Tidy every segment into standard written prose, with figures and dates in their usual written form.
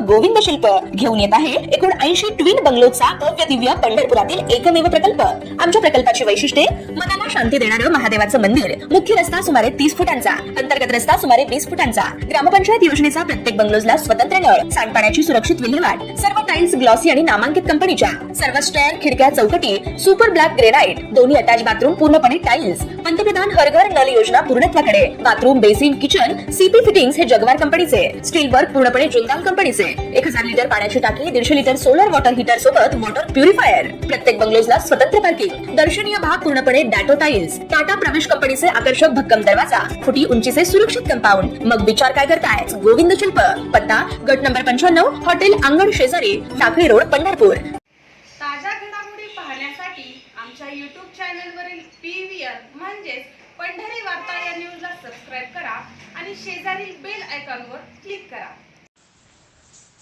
गोविंद शिल्प घेऊन येत आहे एकूण 80 ट्विन बंगलोचा भव्य दिव्य पंढरपुरातील एकमेव प्रकल्प। आमच्या प्रकल्पाची वैशिष्ट्ये मनाला शांती देणारं महादेवाचं मंदिर, मुख्य रस्ता सुमारे 30 फुटांचा, अंतर्गत रस्ता सुमारे 20 फुटांचा, ग्रामपंचायत योजनेचा प्रत्येक बंगलोजला स्वतंत्र नळ, सांडपाण्याची सुरक्षित विल्हेवाट, सर्व टाइल्स ग्लॉसी आणि नामांकित कंपनीच्या, सर्व स्टेअर, खिडक्या, चौकटी सुपर ब्लॅक ग्रेनाइट, दोन्ही अटॅच बाथरूम पूर्णपणे टाइल्स, पंतप्रधान हर घर नल योजना पूर्णत्वाकडे, bathroom, basin, kitchen CP fittings हे जगवार कंपनीचे, स्टील वर्क पूर्णपणे जिंदाल कंपनीचे, 1000 लिटर पाण्याची टाकी, 150 लिटर सोलर वॉटर हीटर सोबत वॉटर प्युरिफायर, प्रत्येक बंगलोजला स्वतंत्र पार्किंग, दर्शनीय भाग पूर्णपणे डॅटो टाइल्स, टाटा प्रवेश कंपनीचे आकर्षक भक्कम दरवाजा, फुटी उंचीचे सुरक्षित कंपाऊंड। मग विचार काय करताय? गोविंद शिल्प, पत्ता गट नंबर 95, हॉटेल अंगण शेजारी, टाकळी रोड, पंढरपूर। ताज्या घडामोडी पाहण्यासाठी आमच्या YouTube चॅनलवरील PVR म्हणजेच पंढरी वार्ता या न्यूजला सबस्क्राइब करा आणि शेजारील बेल आयकॉनवर क्लिक करा।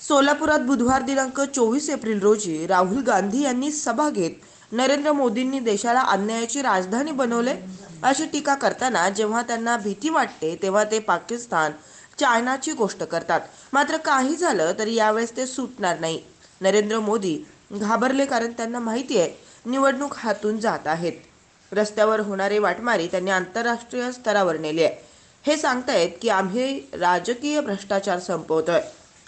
सोलापुरात बुधवार दिनांक 24 एप्रिल रोजी राहुल गांधी यांनी सभा घेत नरेंद्र मोदींनी देशाला अन्यायाची राजधानी बनवले अशी टीका करताना जेव्हा त्यांना भीती वाटते तेव्हा ते पाकिस्तान, चायनाची गोष्ट करतात। मात्र काही झालं तरी यावेळेस ते सुटणार नाही। नरेंद्र मोदी घाबरले कारण त्यांना माहिती आहे निवडणूक हातून जात आहेत। रस्त्यावर होणारी वाटमारी त्यांनी आंतरराष्ट्रीय स्तरावर नेली आहे। हे सांगतायत की आम्ही राजकीय भ्रष्टाचार संपवतोय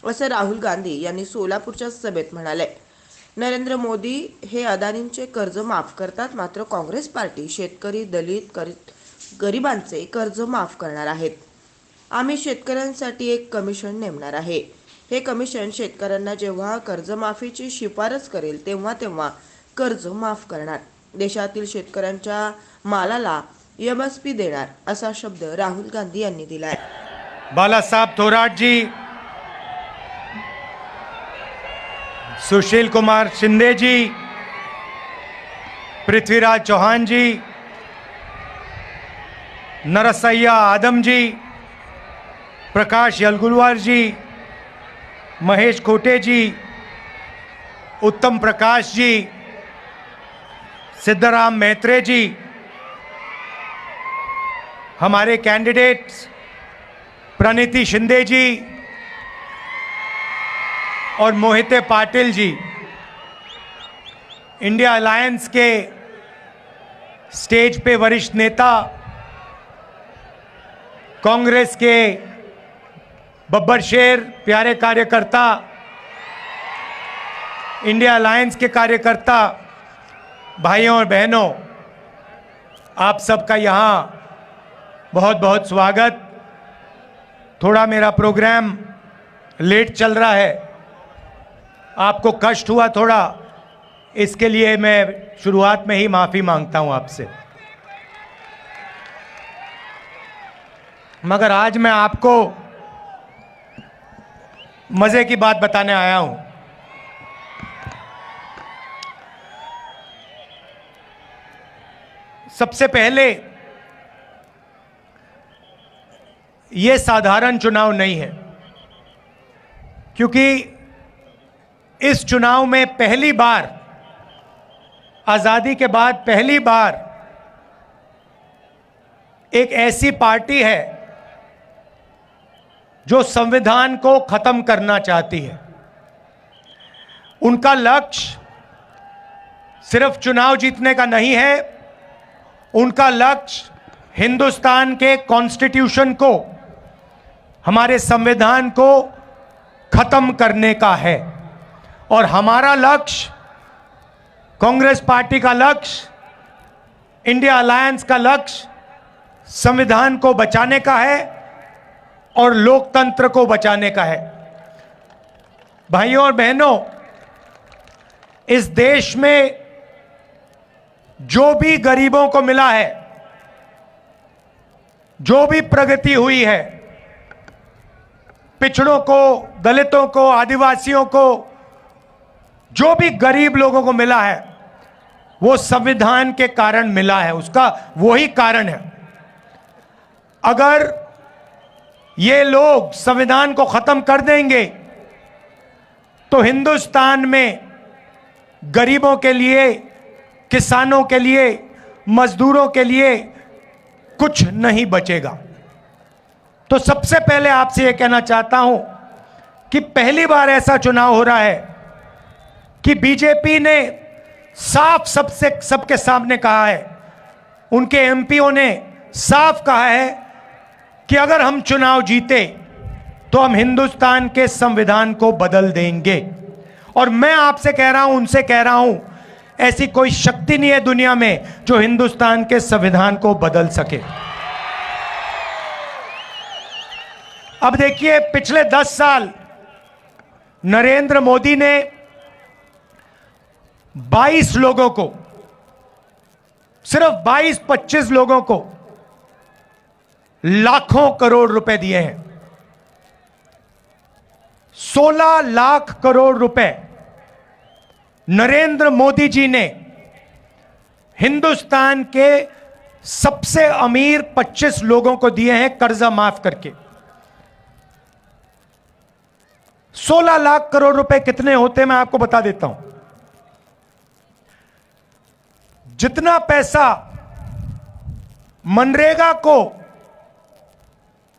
असं राहुल गांधी यांनी सोलापूरच्या सभेत म्हणाले। नरेंद्र मोदी हे अदानींचे कर्ज माफ करतात, मात्र काँग्रेस पार्टी शेतकरी, दलित, गरिबांचे कर्ज माफ करणार आहेत। आम्ही शेतकऱ्यांसाठी एक कमिशन नेमणार आहे। हे कमिशन शेतकऱ्यांना जेव्हा कर्जमाफीची शिफारस करेल तेव्हा कर्ज माफ करणार, देशातील शेतकऱ्यांच्या मालाला MSP देणार असा शब्द राहुल गांधी यांनी दिलाय। बालासाहब थोराट जी, सुशील कुमार शिंदे जी, पृथ्वीराज चौहान जी, नरसैया आदम जी, प्रकाश यलगुलवार जी, महेश खोटे जी, उत्तम प्रकाश जी, सिद्धराम मैत्रे जी, हमारे कैंडिडेट्स प्रणीति शिंदे जी और मोहिते पाटिल जी, इंडिया अलायंस के स्टेज पे वरिष्ठ नेता, कांग्रेस के बब्बर शेर, प्यारे कार्यकर्ता, इंडिया अलायंस के कार्यकर्ता, भाइयों और बहनों, आप सबका यहाँ बहुत बहुत स्वागत। थोड़ा मेरा प्रोग्राम लेट चल रहा है, आपको कष्ट हुआ थोड़ा, इसके लिए मैं शुरुआत में ही माफ़ी मांगता हूं आपसे। मगर आज मैं आपको मज़े की बात बताने आया हूं। सबसे पहले ये साधारण चुनाव नहीं है, क्योंकि इस चुनाव में पहली बार, आज़ादी के बाद पहली बार एक ऐसी पार्टी है जो संविधान को खत्म करना चाहती है। उनका लक्ष्य सिर्फ चुनाव जीतने का नहीं है, उनका लक्ष्य हिंदुस्तान के कॉन्स्टिट्यूशन को, हमारे संविधान को खत्म करने का है। और हमारा लक्ष्य, कांग्रेस पार्टी का लक्ष्य, इंडिया अलायंस का लक्ष्य संविधान को बचाने का है और लोकतंत्र को बचाने का है। भाइयों और बहनों, इस देश में जो भी गरीबों को मिला है, जो भी प्रगति हुई है, पिछड़ों को, दलितों को, आदिवासियों को, जो भी गरीब लोगों को मिला है, वो संविधान के कारण मिला है। उसका वही कारण है। अगर ये लोग संविधान को खत्म कर देंगे तो हिंदुस्तान में गरीबों के लिए, किसानों के लिए, मजदूरों के लिए कुछ नहीं बचेगा। तो सबसे पहले आपसे यह कहना चाहता हूं कि पहली बार ऐसा चुनाव हो रहा है कि बीजेपी ने साफ सबके सामने कहा है, उनके एमपीओ ने साफ कहा है कि अगर हम चुनाव जीते तो हम हिंदुस्तान के संविधान को बदल देंगे। और मैं आपसे कह रहा हूं, उनसे कह रहा हूं, ऐसी कोई शक्ति नहीं है दुनिया में जो हिंदुस्तान के संविधान को बदल सके। अब देखिए, पिछले 10 साल नरेंद्र मोदी ने 22 लोगों को, सिर्फ 22-25 लोगों को लाखों करोड़ रुपए दिए हैं। 16 लाख करोड़ रुपए नरेंद्र मोदी जी ने हिंदुस्तान के सबसे अमीर 25 लोगों को दिए हैं कर्जा माफ करके। 16 लाख करोड़ रुपए कितने होते हैं मैं आपको बता देता हूं। जितना पैसा मनरेगा को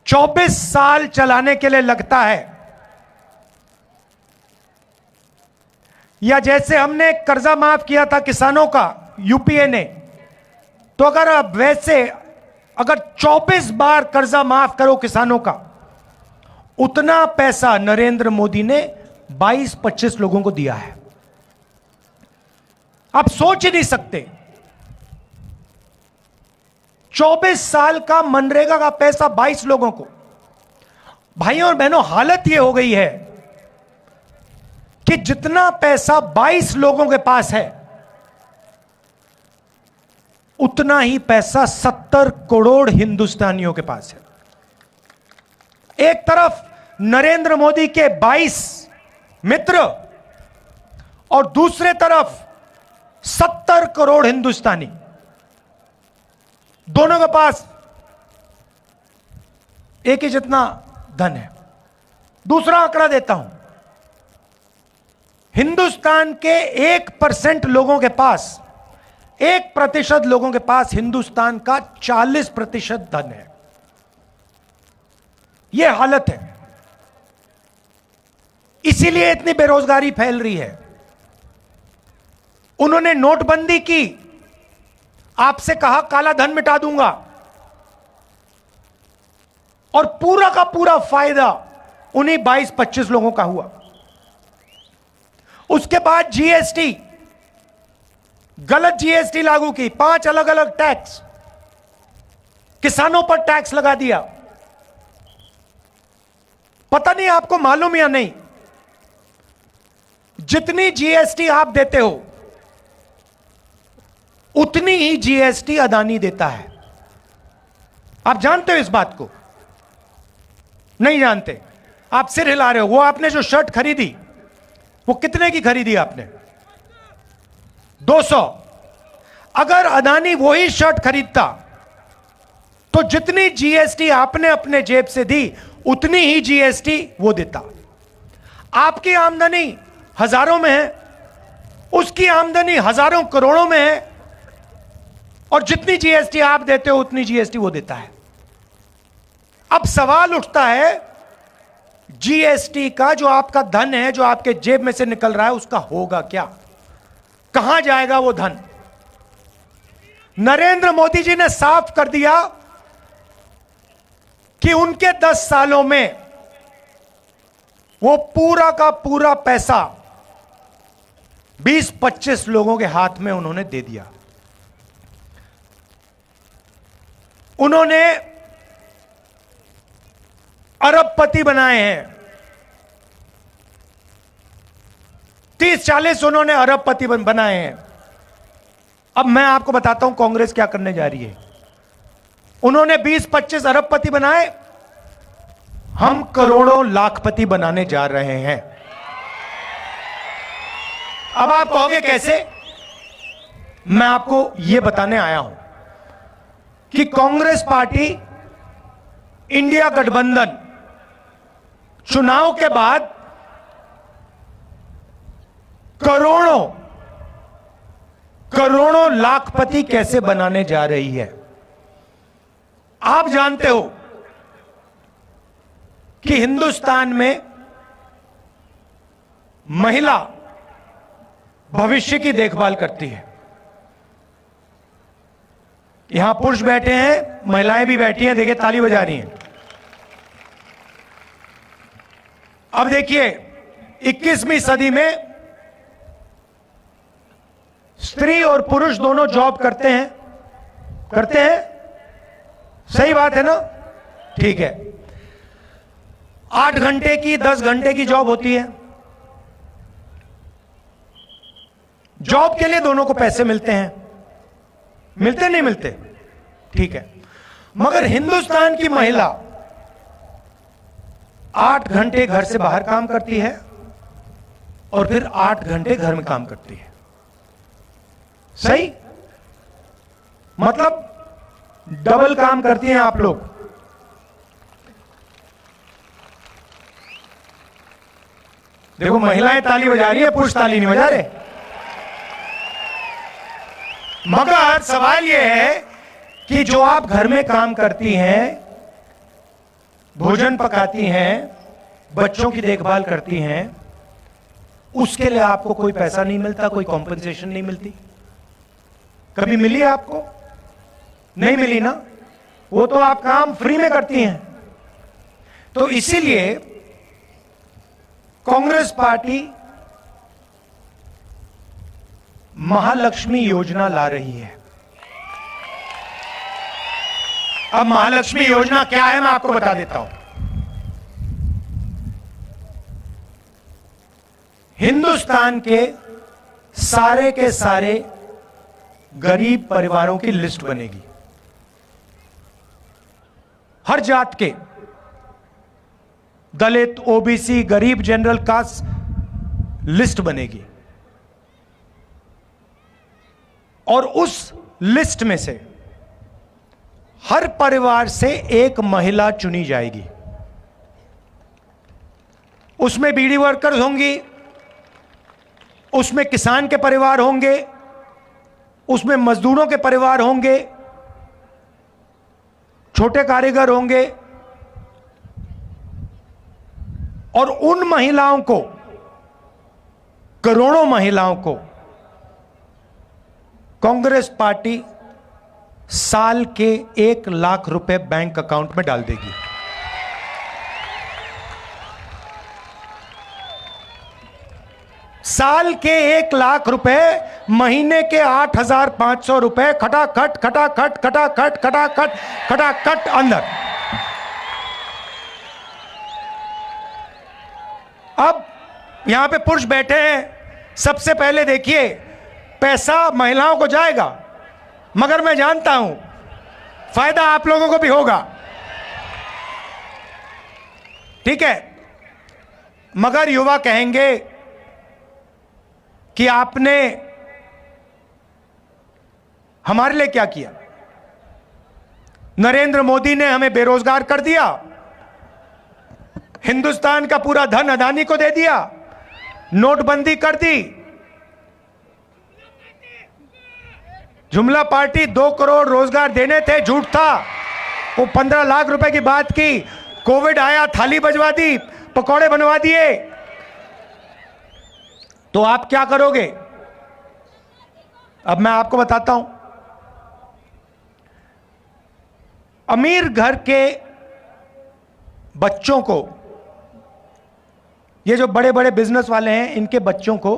24 साल चलाने के लिए लगता है, या जैसे हमने कर्जा माफ किया था किसानों का यूपीए ने, तो अगर अब वैसे अगर 24 बार कर्जा माफ करो किसानों का, उतना पैसा नरेंद्र मोदी ने 22-25 लोगों को दिया है। आप सोच ही नहीं सकते, 24 साल का मनरेगा का पैसा 22 लोगों को। भाइयों और बहनों, हालत यह हो गई है कि जितना पैसा 22 लोगों के पास है, उतना ही पैसा 70 करोड़ हिंदुस्तानियों के पास है। एक तरफ नरेंद्र मोदी के 22 मित्र और दूसरे तरफ 70 करोड़ हिंदुस्तानी, दोनों के पास एक ही जितना धन है। दूसरा आंकड़ा देता हूं, हिंदुस्तान के 1% लोगों के पास, 1% लोगों के पास हिंदुस्तान का 40% धन है। यह हालत है, इसीलिए इतनी बेरोजगारी फैल रही है। उन्होंने नोटबंदी की, आपसे कहा काला धन मिटा दूंगा, और पूरा का पूरा फायदा उन्हीं 22-25 लोगों का हुआ। उसके बाद जीएसटी, गलत जीएसटी लागू की, 5 अलग अलग टैक्स, किसानों पर टैक्स लगा दिया। पता नहीं आपको मालूम या नहीं, जितनी जीएसटी आप देते हो उतनी ही जीएसटी अदानी देता है। आप जानते हो इस बात को? नहीं जानते? आप सिर हिला रहे हो। वो आपने जो शर्ट खरीदी, वो कितने की खरीदी आपने? 200। अगर अदानी वही शर्ट खरीदता तो जितनी जीएसटी आपने अपने जेब से दी, उतनी ही जीएसटी वो देता। आपकी आमदनी हजारों में है, उसकी आमदनी हजारों करोड़ों में है, और जितनी जीएसटी आप देते हो उतनी जीएसटी वो देता है। अब सवाल उठता है, जीएसटी का जो आपका धन है, जो आपके जेब में से निकल रहा है, उसका होगा क्या? कहां जाएगा वो धन? नरेंद्र मोदी जी ने साफ कर दिया कि उनके 10 सालों में वो पूरा का पूरा पैसा 20-25 लोगों के हाथ में उन्होंने दे दिया। उन्होंने अरबपति बनाए हैं, 30-40 उन्होंने अरबपति बनाए हैं। अब मैं आपको बताता हूं कांग्रेस क्या करने जा रही है। उन्होंने 20-25 अरबपति बनाए, हम करोड़ों लाखपति बनाने जा रहे हैं। अब आप कहोगे कैसे? मैं आपको यह बताने आया हूं कि कांग्रेस पार्टी, इंडिया गठबंधन चुनाव के बाद करोड़ों लाखपति कैसे बनाने जा रही है। आप जानते हो कि हिंदुस्तान में महिला भविष्य की देखभाल करती है। यहां पुरुष बैठे हैं, महिलाएं भी बैठी हैं, देखिए ताली बजा रही हैं। अब देखिए 21वीं सदी में स्त्री और पुरुष दोनों जॉब करते हैं, सही बात है ना? ठीक है, 8 घंटे की 10 घंटे की जॉब होती है। जॉब के लिए दोनों को पैसे मिलते हैं, मिलते नहीं मिलते? ठीक है, मगर हिंदुस्तान की महिला 8 घंटे घर से बाहर काम करती है और फिर 8 घंटे घर में काम करती है। सही? मतलब डबल काम करती हैं आप लोग। देखो महिलाएं ताली बजा रही है, पुरुष ताली नहीं बजा रहे। मगर सवाल यह है कि जो आप घर में काम करती हैं, भोजन पकाती हैं, बच्चों की देखभाल करती हैं, उसके लिए आपको कोई पैसा नहीं मिलता, कोई कॉम्पेंसेशन नहीं मिलती? कभी मिली आपको? नहीं मिली ना? वो तो आप काम फ्री में करती हैं। तो इसीलिए कांग्रेस पार्टी महालक्ष्मी योजना ला रही है। अब महालक्ष्मी योजना क्या है मैं आपको बता देता हूं। हिंदुस्तान के सारे गरीब परिवारों की लिस्ट बनेगी, हर जात के, दलित, ओबीसी, गरीब, जनरल कास्ट लिस्ट बनेगी और उस लिस्ट में से हर परिवार से एक महिला चुनी जाएगी। उसमें बीड़ी वर्कर्स होंगी, उसमें किसान के परिवार होंगे, उसमें मजदूरों के परिवार होंगे, छोटे कारीगर होंगे, और उन महिलाओं को, करोड़ों महिलाओं को कांग्रेस पार्टी साल के 1 लाख रुपए बैंक अकाउंट में डाल देगी। साल के 1 लाख रुपए, महीने के 8,500 रुपए, खटाखट खटाखट खटाखट खटाखट खटाखट अंदर। अब यहां पे पुरुष बैठे हैं, सबसे पहले देखिए पैसा महिलाओं को जाएगा, मगर मैं जानता हूं फायदा आप लोगों को भी होगा, ठीक है? मगर युवा कहेंगे कि आपने हमारे लिए क्या किया? नरेंद्र मोदी ने हमें बेरोजगार कर दिया, हिंदुस्तान का पूरा धन अदानी को दे दिया, नोटबंदी कर दी, जुमला पार्टी 2 करोड़ रोजगार देने थे, झूठ था, वो 15 लाख रुपए की बात की, कोविड आया, थाली बजवा दी, पकौड़े बनवा दिए। तो आप क्या करोगे? अब मैं आपको बताता हूं। अमीर घर के बच्चों को, ये जो बड़े बड़े बिजनेस वाले हैं, इनके बच्चों को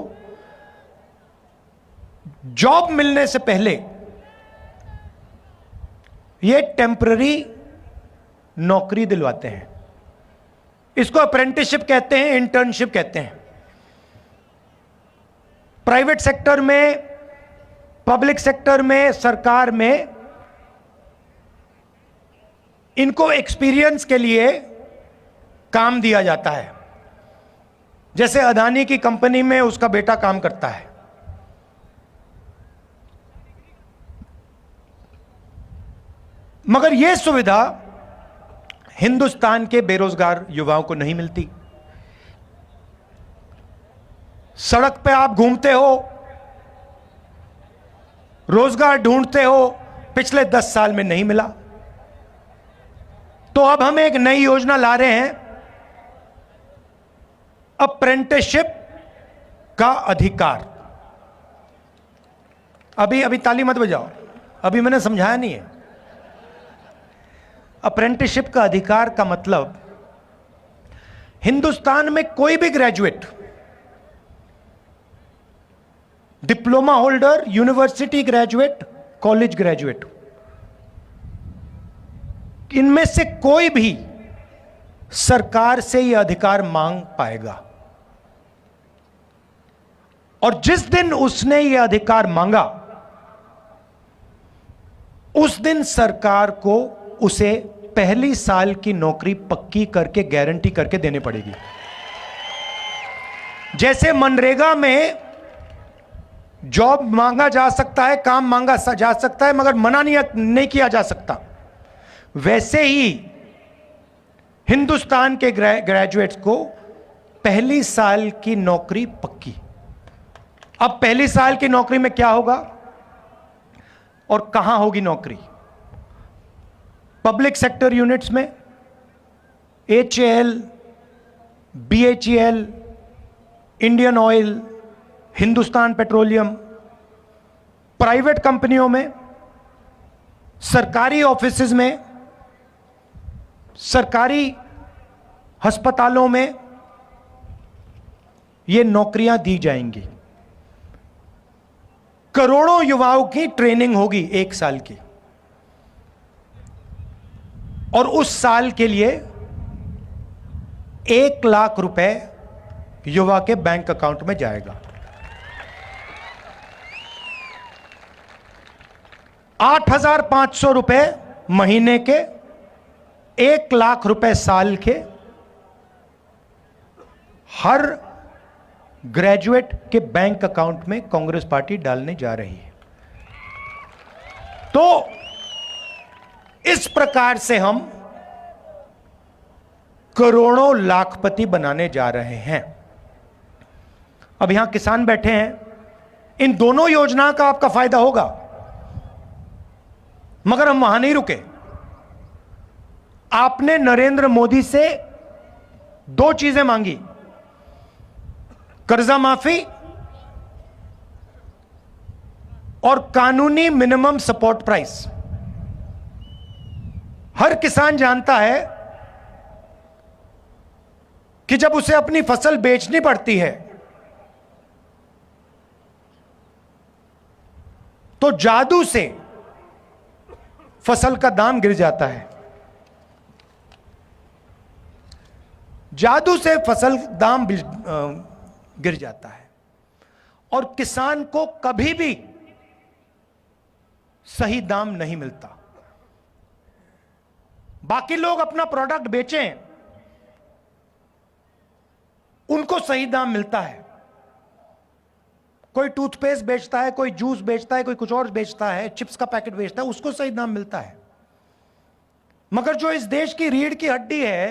जॉब मिलने से पहले ये टेम्पररी नौकरी दिलवाते हैं। इसको अप्रेंटिसशिप कहते हैं, इंटर्नशिप कहते हैं। प्राइवेट सेक्टर में, पब्लिक सेक्टर में, सरकार में इनको एक्सपीरियंस के लिए काम दिया जाता है। जैसे अदानी की कंपनी में उसका बेटा काम करता है। मगर यह सुविधा हिंदुस्तान के बेरोजगार युवाओं को नहीं मिलती। सड़क पे आप घूमते हो, रोजगार ढूंढते हो, पिछले 10 साल में नहीं मिला। तो अब हम एक नई योजना ला रहे हैं, अप्रेंटिसशिप का अधिकार, अभी ताली मत बजाओ, अभी मैंने समझाया नहीं है। अप्रेंटिसशिप का अधिकार का मतलब हिंदुस्तान में कोई भी graduate, diploma holder, university graduate, college graduate, इनमें से कोई भी सरकार से यह अधिकार मांग पाएगा। और जिस दिन उसने यह अधिकार मांगा, उस दिन सरकार को उसे पहली साल की नौकरी पक्की करके, गारंटी करके देनी पड़ेगी। जैसे मनरेगा में जॉब मांगा जा सकता है, काम मांगा जा सकता है, मगर मना नहीं किया जा सकता, वैसे ही हिंदुस्तान के ग्रेजुएट्स को पहली साल की नौकरी पक्की। अब पहली साल की नौकरी में क्या होगा और कहां होगी नौकरी? पब्लिक सेक्टर यूनिट्स में, HAL, BHEL, Indian oil, Hindustan petroleum, private कंपनियों में, सरकारी ऑफिसेज में, सरकारी अस्पतालों में ये नौकरियां दी जाएंगी। करोड़ों युवाओं की ट्रेनिंग होगी 1 साल की, और उस साल के लिए 1 लाख रुपए युवा के बैंक अकाउंट में जाएगा। 8,500 रुपए महीने के, 1 लाख रुपए साल के, हर ग्रेजुएट के बैंक अकाउंट में कांग्रेस पार्टी डालने जा रही है। तो इस प्रकार से हम करोड़ों लाखपति बनाने जा रहे हैं। अब यहां किसान बैठे हैं, इन दोनों योजना का आपका फायदा होगा, मगर हम वहां नहीं रुके। आपने नरेंद्र मोदी से 2 चीजें मांगी, कर्जा माफी और कानूनी मिनिमम सपोर्ट प्राइस। हर किसान जानता है कि जब उसे अपनी फसल बेचनी पड़ती है तो जादू से फसल का दाम गिर जाता है, जादू से फसल दाम गिर जाता है, और किसान को कभी भी सही दाम नहीं मिलता। बाकी लोग अपना प्रोडक्ट बेचें, उनको सही दाम मिलता है। कोई टूथपेस्ट बेचता है, कोई जूस बेचता है, कोई कुछ और बेचता है, चिप्स का पैकेट बेचता है, उसको सही दाम मिलता है। मगर जो इस देश की रीढ़ की हड्डी है,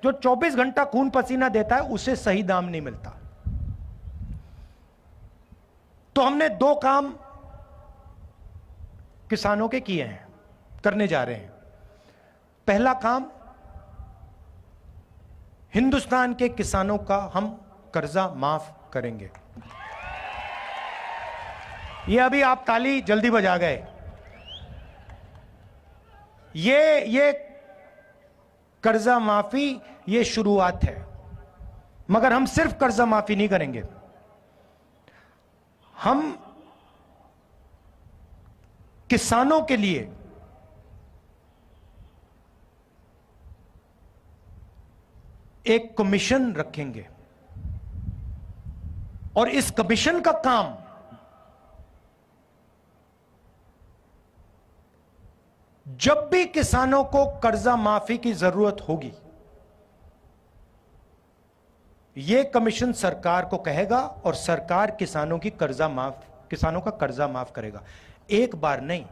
जो 24 घंटा खून पसीना देता है, उसे सही दाम नहीं मिलता। तो हमने 2 काम किसानों के किए हैं, करने जा रहे हैं। पहला काम, हिंदुस्तान के किसानों का हम कर्जा माफ करेंगे। ये अभी आप ताली जल्दी बजा गए, ये कर्जा माफी ये शुरुआत है, मगर हम सिर्फ कर्जा माफी नहीं करेंगे, हम किसानों के लिए एक कमीशन रखेंगे, और इस कमीशन का काम जब भी किसानों को कर्जा माफी की जरूरत होगी, यह कमीशन सरकार को कहेगा और सरकार किसानों का कर्जा माफ करेगा। एक बार नहीं,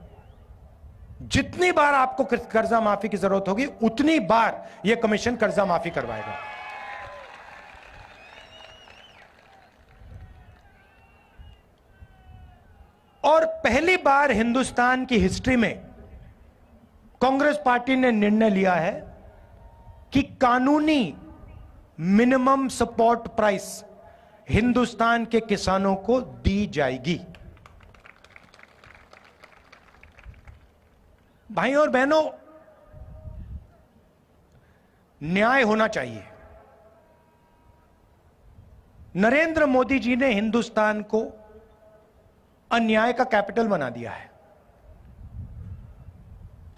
जितनी बार आपको कर्जा माफी की जरूरत होगी, उतनी बार यह कमीशन कर्जा माफी करवाएगा। और पहली बार हिंदुस्तान की हिस्ट्री में कांग्रेस पार्टी ने निर्णय लिया है कि कानूनी मिनिमम सपोर्ट प्राइस हिंदुस्तान के किसानों को दी जाएगी। भाई और बहनों, न्याय होना चाहिए। नरेंद्र मोदी जी ने हिंदुस्तान को अन्याय का कैपिटल बना दिया है।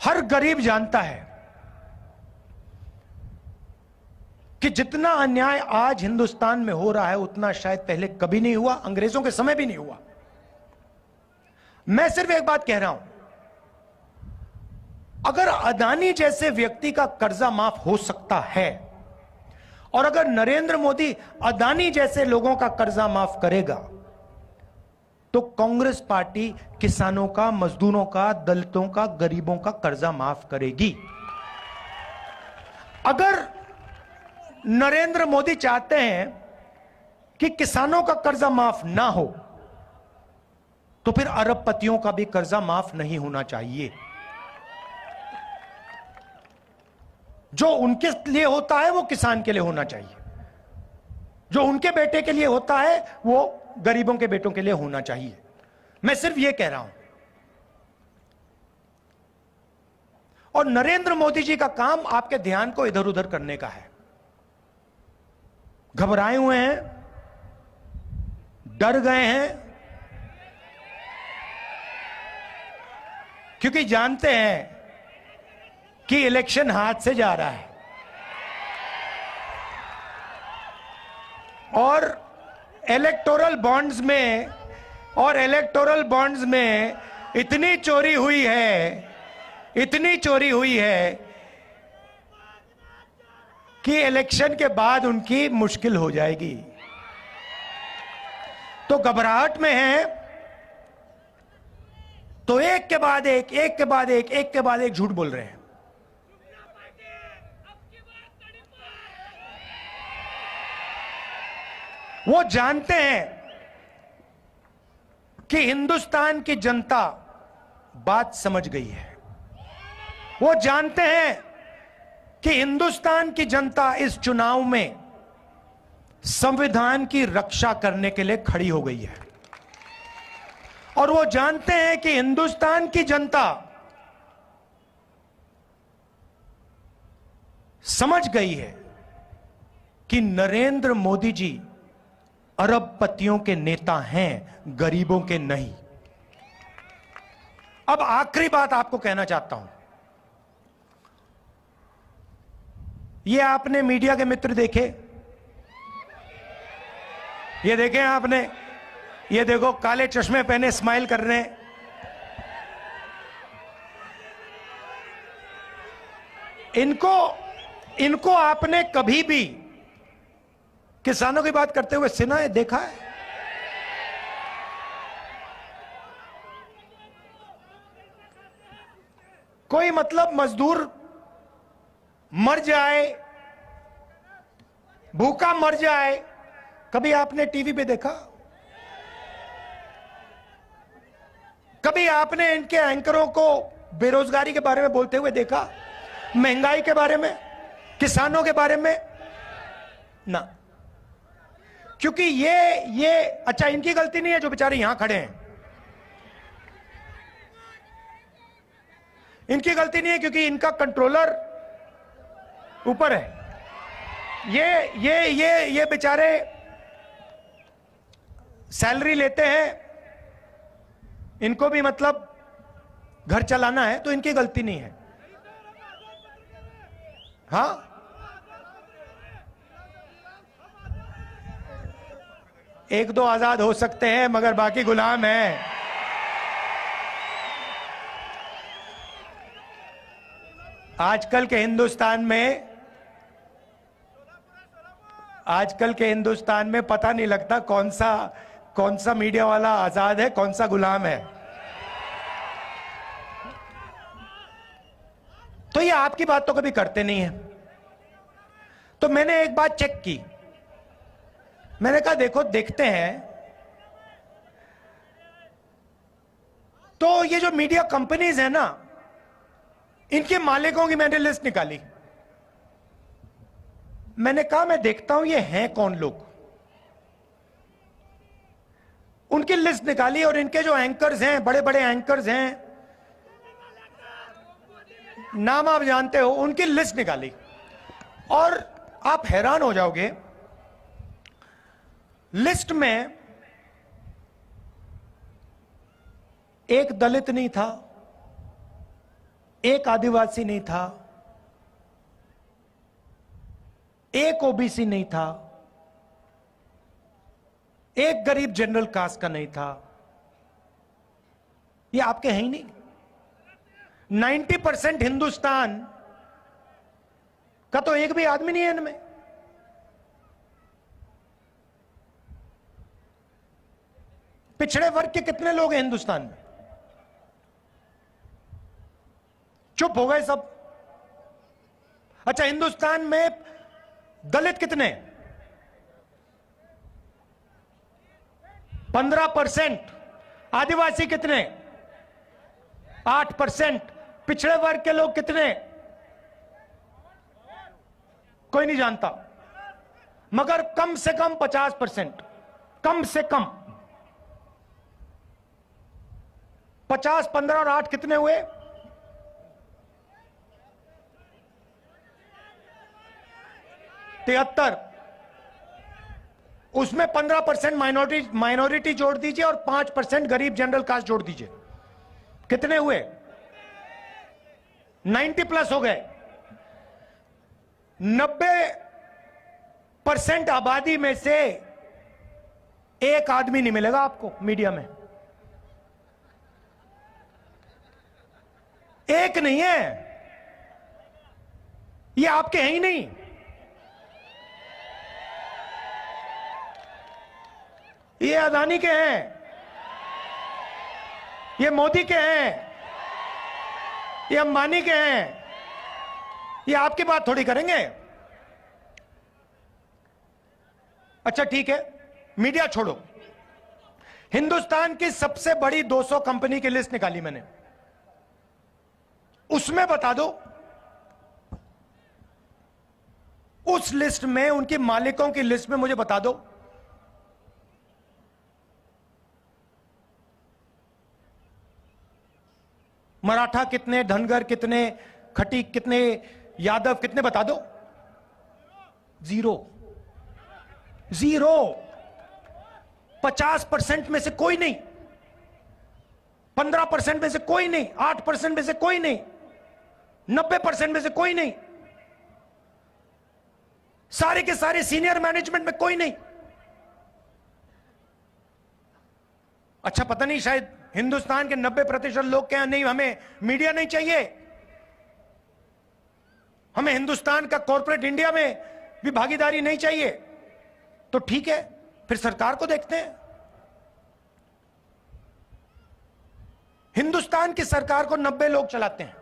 हर गरीब जानता है कि जितना अन्याय आज हिंदुस्तान में हो रहा है उतना शायद पहले कभी नहीं हुआ, अंग्रेजों के समय भी नहीं हुआ। मैं सिर्फ एक बात कह रहा हूं, अगर अदानी जैसे व्यक्ति का कर्जा माफ हो सकता है और अगर नरेंद्र मोदी अदानी जैसे लोगों का कर्जा माफ करेगा तो कांग्रेस पार्टी किसानों का, मजदूरों का, दलितों का, गरीबों का कर्जा माफ करेगी। अगर नरेंद्र मोदी चाहते हैं कि किसानों का कर्जा माफ ना हो तो फिर अरबपतियों का भी कर्जा माफ नहीं होना चाहिए। जो उनके लिए होता है वो किसान के लिए होना चाहिए, जो उनके बेटे के लिए होता है वो गरीबों के बेटों के लिए होना चाहिए। मैं सिर्फ ये कह रहा हूं। और नरेंद्र मोदी जी का काम आपके ध्यान को इधर उधर करने का है। घबराए हुए हैं, डर गए हैं, क्योंकि जानते हैं कि इलेक्शन हाथ से जा रहा है और इलेक्टोरल बॉन्ड्स में इतनी चोरी हुई है कि इलेक्शन के बाद उनकी मुश्किल हो जाएगी। तो घबराहट में है तो एक के बाद एक झूठ बोल रहे हैं। वो जानते हैं कि हिंदुस्तान की जनता बात समझ गई है। वो जानते हैं कि हिंदुस्तान की जनता इस चुनाव में संविधान की रक्षा करने के लिए खड़ी हो गई है और वो जानते हैं कि हिंदुस्तान की जनता समझ गई है कि नरेंद्र मोदी जी अरबपतियों के नेता हैं, गरीबों के नहीं। अब आखिरी बात आपको कहना चाहता हूं। ये आपने मीडिया के मित्र देखे, ये देखे आपने, ये देखो काले चश्मे पहने स्माइल कर रहे हैं। इनको आपने कभी भी किसानों की बात करते हुए सुना है, देखा है? कोई मतलब मजदूर मर जाए, भूखा मर जाए, कभी आपने टीवी पे देखा? कभी आपने इनके एंकरों को बेरोजगारी के बारे में बोलते हुए देखा? महंगाई के बारे में, किसानों के बारे में? ना। क्योंकि ये अच्छा, इनकी गलती नहीं है जो बेचारे यहां खड़े हैं, इनकी गलती नहीं है क्योंकि इनका कंट्रोलर ऊपर है। ये बेचारे सैलरी लेते हैं, इनको भी मतलब घर चलाना है, तो इनकी गलती नहीं है। हाँ, एक दो आजाद हो सकते हैं मगर बाकी गुलाम हैं। आजकल के हिंदुस्तान में पता नहीं लगता कौन सा मीडिया वाला आजाद है, कौन सा गुलाम है। तो ये आपकी बात तो कभी करते नहीं है। तो मैंने एक बात चेक की, मैंने कहा देखो देखते हैं। तो ये जो मीडिया कंपनीज है ना, इनके मालिकों की मैंने लिस्ट निकाली। मैंने कहा मैं देखता हूं ये हैं कौन लोग। उनकी लिस्ट निकाली और इनके जो एंकर्स हैं, बड़े बड़े एंकर्स हैं, नाम आप जानते हो, उनकी लिस्ट निकाली और आप हैरान हो जाओगे। लिस्ट में एक दलित नहीं था, एक आदिवासी नहीं था, एक ओबीसी नहीं था, एक गरीब जनरल कास्ट का नहीं था। ये आपके हैं ही नहीं। 90% हिंदुस्तान का तो एक भी आदमी नहीं है इनमें। पिछड़े वर्ग के कितने लोग हैं हिंदुस्तान में? चुप हो गए सब। अच्छा, हिंदुस्तान में दलित कितने? 15%। आदिवासी कितने? 8%। पिछड़े वर्ग के लोग कितने? कोई नहीं जानता, मगर कम से कम 50%। कम से कम 50, 15 और 8 कितने हुए? 73। उसमें 15% माइनॉरिटी जोड़ दीजिए और 5% गरीब जनरल कास्ट जोड़ दीजिए, कितने हुए? 90 प्लस हो गए। 90% आबादी में से एक आदमी नहीं मिलेगा आपको मीडिया में। एक नहीं है। ये आपके हैं ही नहीं। ये अदानी के हैं, ये मोदी के हैं, ये अंबानी के हैं। ये आपकी बात थोड़ी करेंगे। अच्छा ठीक है, मीडिया छोड़ो। हिंदुस्तान की सबसे बड़ी 200 कंपनी की लिस्ट निकाली मैंने, उसमें बता दो, उस लिस्ट में, उनके मालिकों की लिस्ट में मुझे बता दो मराठा कितने, धनगर कितने, खटीक कितने, यादव कितने, बता दो। जीरो। जीरो। 50% में से कोई नहीं, 15% में से कोई नहीं, 8% में से कोई नहीं, 90% में से कोई नहीं, सारे के सारे सीनियर मैनेजमेंट में कोई नहीं। अच्छा, पता नहीं, शायद हिंदुस्तान के 90% लोग क्या, नहीं हमें मीडिया नहीं चाहिए, हमें हिंदुस्तान का कॉर्पोरेट इंडिया में भी भागीदारी नहीं चाहिए। तो ठीक है, फिर सरकार को देखते हैं। हिंदुस्तान की सरकार को 90 लोग चलाते हैं,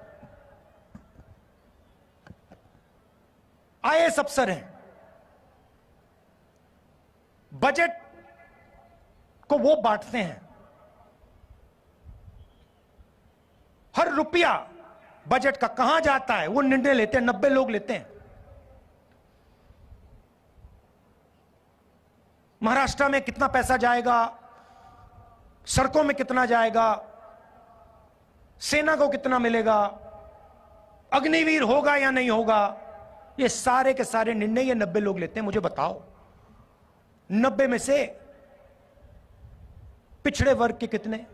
आईएएस अफसर हैं, बजट को वो बांटते हैं। हर रुपया बजट का कहां जाता है वो निर्णय लेते हैं, 90 लोग लेते हैं। महाराष्ट्र में कितना पैसा जाएगा, सड़कों में कितना जाएगा, सेना को कितना मिलेगा, अग्निवीर होगा या नहीं होगा, ये सारे के सारे निर्णय ये 90 लोग लेते हैं। मुझे बताओ, 90 में से पिछड़े वर्ग के कितने?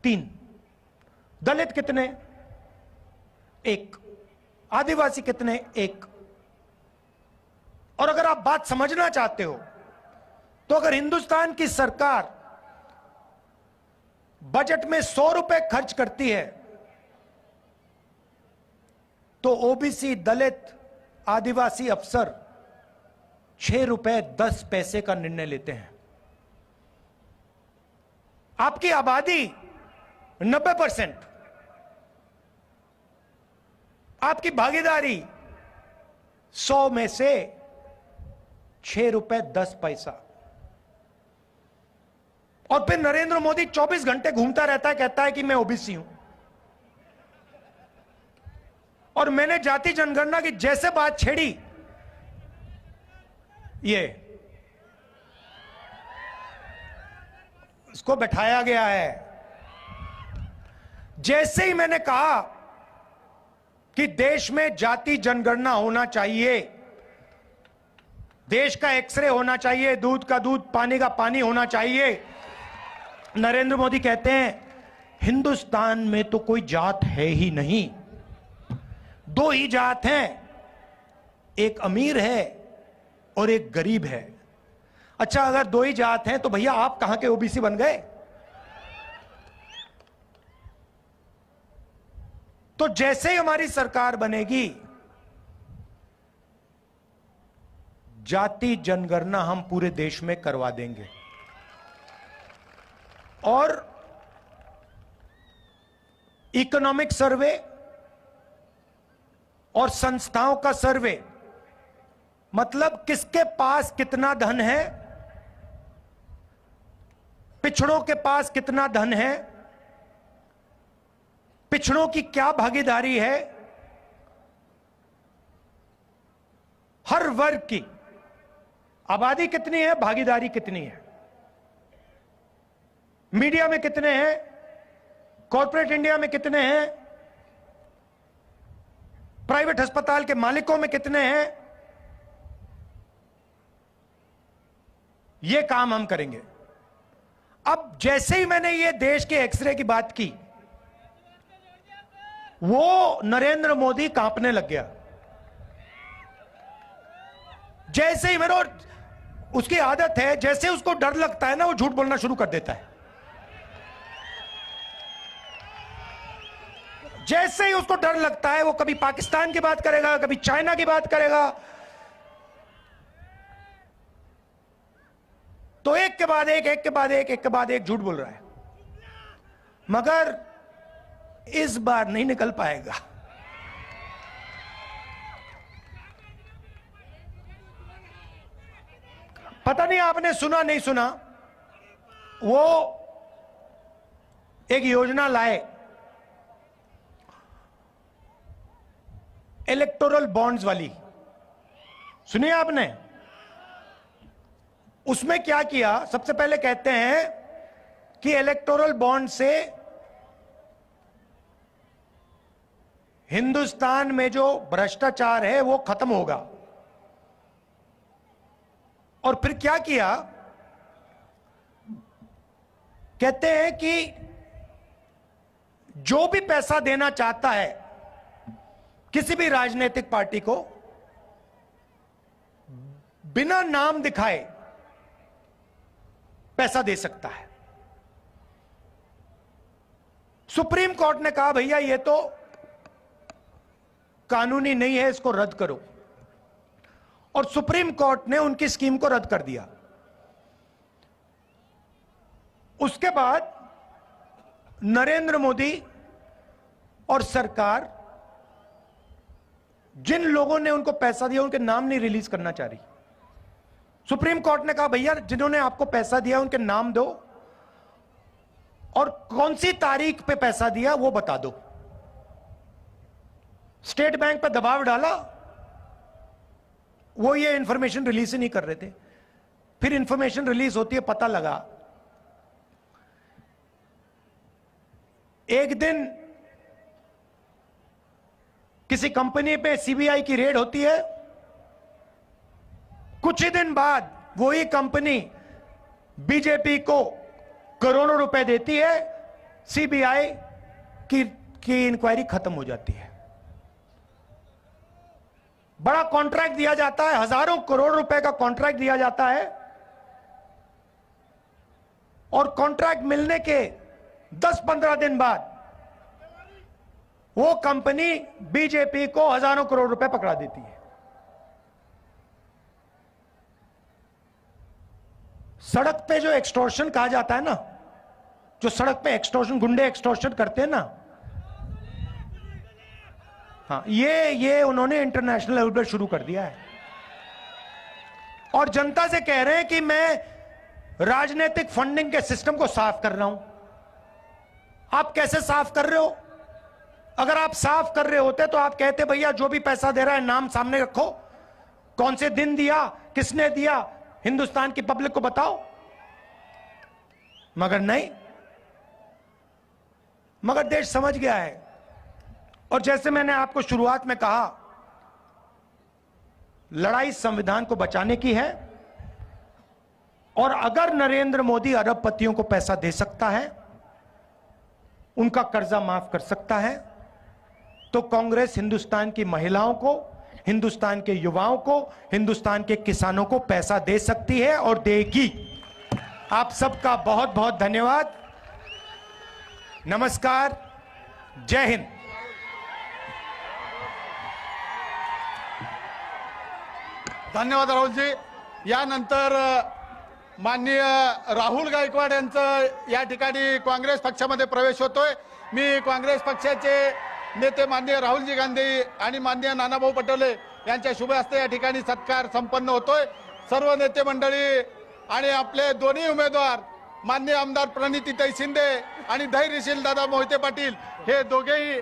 3। दलित कितने? 1। आदिवासी कितने? 1। और अगर आप बात समझना चाहते हो तो अगर हिंदुस्तान की सरकार बजट में 100 रुपए खर्च करती है तो ओबीसी, दलित, आदिवासी अफसर 6 रुपए 10 पैसे का निर्णय लेते हैं। आपकी आबादी 90%, आपकी भागीदारी 100 में से 6 रुपए 10 पैसा। और फिर नरेंद्र मोदी 24 घंटे घूमता रहता है, कहता है कि मैं ओबीसी हूं। और मैंने जाति जनगणना की जैसे बात छेड़ी, ये उसको बैठाया गया है। जैसे ही मैंने कहा कि देश में जाति जनगणना होना चाहिए, देश का एक्सरे होना चाहिए, दूध का दूध पानी का पानी होना चाहिए, नरेंद्र मोदी कहते हैं हिंदुस्तान में तो कोई जात है ही नहीं, दो ही जात हैं, एक अमीर है और एक गरीब है। अच्छा, अगर दो ही जात हैं तो भैया आप कहां के ओबीसी बन गए? तो जैसे ही हमारी सरकार बनेगी, जाति जनगणना हम पूरे देश में करवा देंगे और इकोनॉमिक सर्वे और संस्थाओं का सर्वे, मतलब किसके पास कितना धन है, पिछड़ों के पास कितना धन है, पिछड़ों की क्या भागीदारी है, हर वर्ग की आबादी कितनी है, भागीदारी कितनी है, मीडिया में कितने हैं, कॉर्पोरेट इंडिया में कितने हैं, प्राइवेट अस्पताल के मालिकों में कितने हैं, यह काम हम करेंगे। अब जैसे ही मैंने ये देश के एक्सरे की बात की, वो नरेंद्र मोदी कांपने लग गया। जैसे ही मेरे, उसकी आदत है, जैसे उसको डर लगता है ना, वो झूठ बोलना शुरू कर देता है। जैसे ही उसको डर लगता है, वो कभी पाकिस्तान की बात करेगा, कभी चाइना की बात करेगा, तो एक के बाद एक, एक के बाद एक, एक के बाद एक झूठ बोल रहा है, मगर इस बार नहीं निकल पाएगा। पता नहीं आपने सुना नहीं सुना, वो एक योजना लाए इलेक्टोरल बॉन्ड्स वाली, सुनिए आपने? उसमें क्या किया, सबसे पहले कहते हैं कि इलेक्टोरल बॉन्ड से हिंदुस्तान में जो भ्रष्टाचार है वो खत्म होगा। और फिर क्या किया, कहते हैं कि जो भी पैसा देना चाहता है किसी भी राजनीतिक पार्टी को, बिना नाम दिखाए पैसा दे सकता है। सुप्रीम कोर्ट ने कहा भैया ये तो कानूनी नहीं है, इसको रद्द करो, और सुप्रीम कोर्ट ने उनकी स्कीम को रद्द कर दिया। उसके बाद नरेंद्र मोदी और सरकार जिन लोगों ने उनको पैसा दिया उनके नाम नहीं रिलीज करना चाह रही। सुप्रीम कोर्ट ने कहा भैया जिन्होंने आपको पैसा दिया उनके नाम दो और कौन सी तारीख पे पैसा दिया वो बता दो। स्टेट बैंक पर दबाव डाला, वो ये इंफॉर्मेशन रिलीज ही नहीं कर रहे थे। फिर इंफॉर्मेशन रिलीज होती है, पता लगा एक दिन किसी कंपनी पे सीबीआई की रेड होती है, कुछ ही दिन बाद वही कंपनी बीजेपी को करोड़ों रुपए देती है, सीबीआई की इंक्वायरी खत्म हो जाती है। बड़ा कॉन्ट्रैक्ट दिया जाता है, हजारों करोड़ रुपए का कॉन्ट्रैक्ट दिया जाता है, और कॉन्ट्रैक्ट मिलने के 10-15 दिन बाद वो कंपनी बीजेपी को हजारों करोड़ रुपए पकड़ा देती है। सड़क पे जो एक्सटॉर्शन कहा जाता है ना, जो सड़क पे एक्सटॉर्शन, गुंडे एक्सटॉर्शन करते हैं ना, हाँ, ये उन्होंने इंटरनेशनल लेवल पर शुरू कर दिया है। और जनता से कह रहे हैं कि मैं राजनीतिक फंडिंग के सिस्टम को साफ कर रहा हूं। आप कैसे साफ कर रहे हो? अगर आप साफ कर रहे होते तो आप कहते भैया जो भी पैसा दे रहा है नाम सामने रखो, कौन से दिन दिया, किसने दिया, हिंदुस्तान की पब्लिक को बताओ। मगर नहीं, मगर देश समझ गया है। और जैसे मैंने आपको शुरुआत में कहा, लड़ाई संविधान को बचाने की है। और अगर नरेंद्र मोदी अरबपतियों को पैसा दे सकता है, उनका कर्जा माफ कर सकता है, तो कांग्रेस हिंदुस्तान की महिलाओं को, हिंदुस्तान के युवाओं को, हिंदुस्तान के किसानों को पैसा दे सकती है और देगी। आप सबका बहुत बहुत धन्यवाद। नमस्कार, जय हिंद। धन्यवाद राहुलजी। यानंतर माननीय राहुल गायकवाड यांचं या ठिकाणी काँग्रेस पक्षामध्ये प्रवेश होतोय। मी काँग्रेस पक्षाचे नेते माननीय राहुलजी गांधी आणि माननीय नानाभाऊ पटोले यांच्या शुभ हस्ते या ठिकाणी सत्कार संपन्न होतोय। सर्व नेते मंडळी आणि आपले दोन्ही उमेदवार माननीय आमदार प्रणितीताई शिंदे आणि धैर्यशील दादा मोहिते पाटील हे दोघेही